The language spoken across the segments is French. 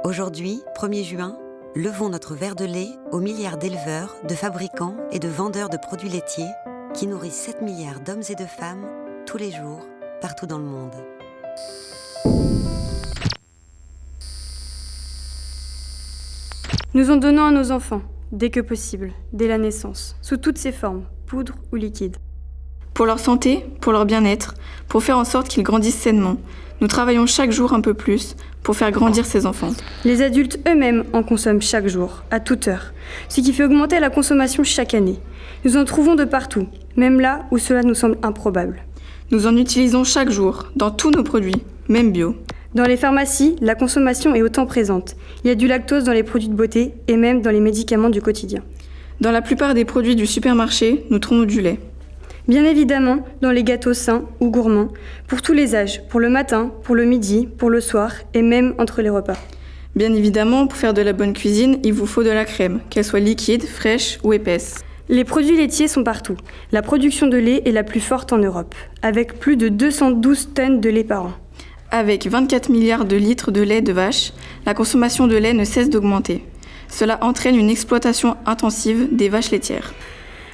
Aujourd'hui, 1er juin, levons notre verre de lait aux milliards d'éleveurs, de fabricants et de vendeurs de produits laitiers qui nourrissent 7 milliards d'hommes et de femmes tous les jours, partout dans le monde. Nous en donnons à nos enfants, dès que possible, dès la naissance, sous toutes ses formes, poudre ou liquide. Pour leur santé, pour leur bien-être, pour faire en sorte qu'ils grandissent sainement, nous travaillons chaque jour un peu plus pour faire grandir ces enfants. Les adultes eux-mêmes en consomment chaque jour, à toute heure, ce qui fait augmenter la consommation chaque année. Nous en trouvons de partout, même là où cela nous semble improbable. Nous en utilisons chaque jour, dans tous nos produits, même bio. Dans les pharmacies, la consommation est autant présente. Il y a du lactose dans les produits de beauté et même dans les médicaments du quotidien. Dans la plupart des produits du supermarché, nous trouvons du lait. Bien évidemment, dans les gâteaux sains ou gourmands, pour tous les âges, pour le matin, pour le midi, pour le soir et même entre les repas. Bien évidemment, pour faire de la bonne cuisine, il vous faut de la crème, qu'elle soit liquide, fraîche ou épaisse. Les produits laitiers sont partout. La production de lait est la plus forte en Europe, avec plus de 212 tonnes de lait par an. Avec 24 milliards de litres de lait de vache, la consommation de lait ne cesse d'augmenter. Cela entraîne une exploitation intensive des vaches laitières.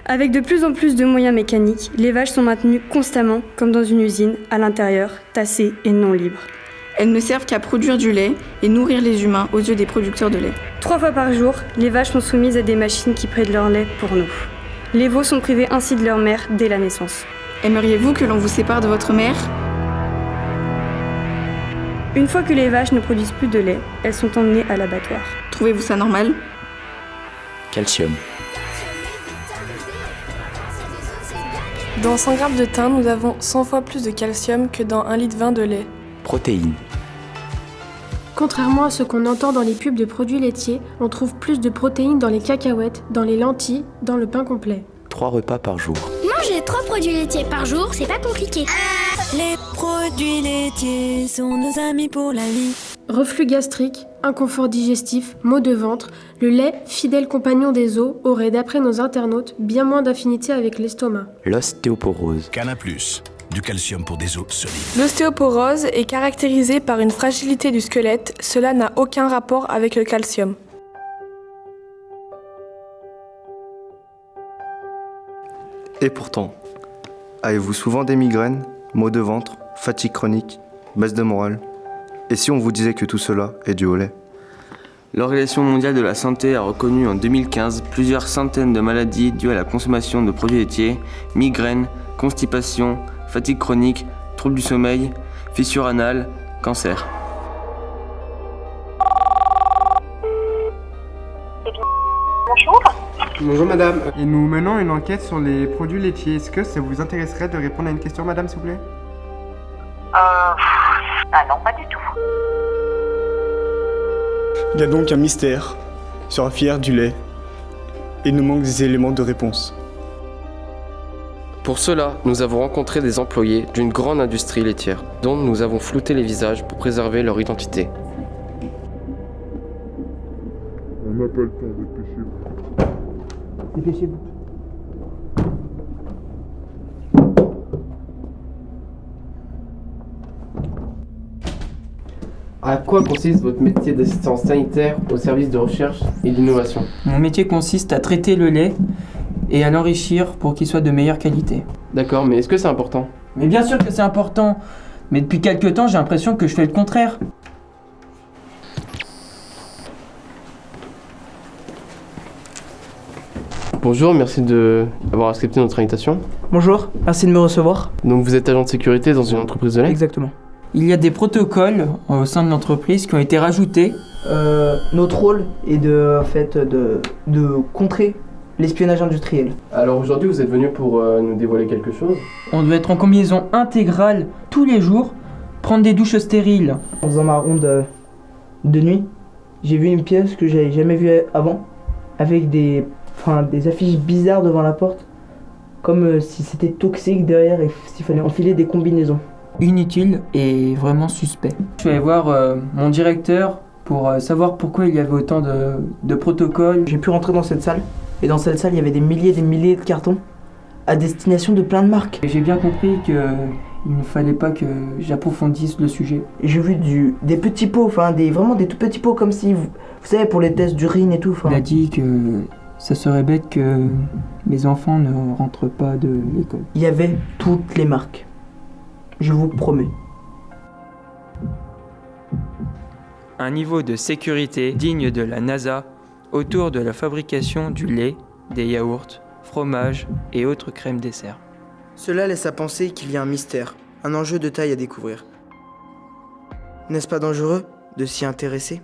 Avec de plus en plus de moyens mécaniques, les vaches sont maintenues constamment, comme dans une usine, à l'intérieur, tassées et non libres. Elles ne servent qu'à produire du lait et nourrir les humains aux yeux des producteurs de lait. 3 fois par jour, les vaches sont soumises à des machines qui prêtent leur lait pour nous. Les veaux sont privés ainsi de leur mère dès la naissance. Aimeriez-vous que l'on vous sépare de votre mère ? Une fois que les vaches ne produisent plus de lait, elles sont emmenées à l'abattoir. Trouvez-vous ça normal ? Calcium. Dans 100 g de thym, nous avons 100 fois plus de calcium que dans 1 litre 20 de lait. Protéines. Contrairement à ce qu'on entend dans les pubs de produits laitiers, on trouve plus de protéines dans les cacahuètes, dans les lentilles, dans le pain complet. 3 repas par jour. Manger 3 produits laitiers par jour, c'est pas compliqué. Les produits laitiers sont nos amis pour la vie. Reflux gastrique, inconfort digestif, maux de ventre, le lait, fidèle compagnon des os, aurait d'après nos internautes bien moins d'affinité avec l'estomac. L'ostéoporose. Cana+, du calcium pour des os solides. L'ostéoporose est caractérisée par une fragilité du squelette. Cela n'a aucun rapport avec le calcium. Et pourtant, avez-vous souvent des migraines, maux de ventre, fatigue chronique, baisse de morale ? Et si on vous disait que tout cela est dû au lait ? L'Organisation mondiale de la santé a reconnu en 2015 plusieurs centaines de maladies dues à la consommation de produits laitiers, migraines, constipation, fatigue chronique, troubles du sommeil, fissure anale, cancer. Bonjour. Bonjour madame, et nous menons une enquête sur les produits laitiers. Est-ce que ça vous intéresserait de répondre à une question madame s'il vous plaît ? Ah non, pas du tout. Il y a donc un mystère sur la filière du lait et il nous manque des éléments de réponse. Pour cela, nous avons rencontré des employés d'une grande industrie laitière, dont nous avons flouté les visages pour préserver leur identité. On n'a pas le temps, dépêchez-vous. Dépêchez-vous. À quoi consiste votre métier d'assistant sanitaire au service de recherche et d'innovation ? Mon métier consiste à traiter le lait et à l'enrichir pour qu'il soit de meilleure qualité. D'accord, mais est-ce que c'est important ? Mais bien sûr que c'est important. Mais depuis quelques temps, j'ai l'impression que je fais le contraire. Bonjour, merci d'avoir accepté notre invitation. Bonjour, merci de me recevoir. Donc vous êtes agent de sécurité dans une entreprise de lait ? Exactement. Il y a des protocoles au sein de l'entreprise qui ont été rajoutés. Notre rôle est de contrer l'espionnage industriel. Alors aujourd'hui, vous êtes venu pour nous dévoiler quelque chose ? On doit être en combinaison intégrale tous les jours, prendre des douches stériles. En faisant ma ronde de nuit, j'ai vu une pièce que j'avais jamais vue avant, avec des affiches bizarres devant la porte, comme si c'était toxique derrière et s'il fallait enfiler des combinaisons. Inutile et vraiment suspect. Je suis allé voir mon directeur pour savoir pourquoi il y avait autant de protocoles. J'ai pu rentrer dans cette salle, et dans cette salle il y avait des milliers de cartons à destination de plein de marques. Et j'ai bien compris qu'il il ne fallait pas que j'approfondisse le sujet. J'ai vu des petits pots, vraiment des tout petits pots comme si, vous savez, pour les tests d'urine et tout. Il a dit que ça serait bête que mes enfants ne rentrent pas de l'école. Il y avait toutes les marques. Je vous promets. Un niveau de sécurité digne de la NASA autour de la fabrication du lait, des yaourts, fromages et autres crèmes dessert. Cela laisse à penser qu'il y a un mystère, un enjeu de taille à découvrir. N'est-ce pas dangereux de s'y intéresser ?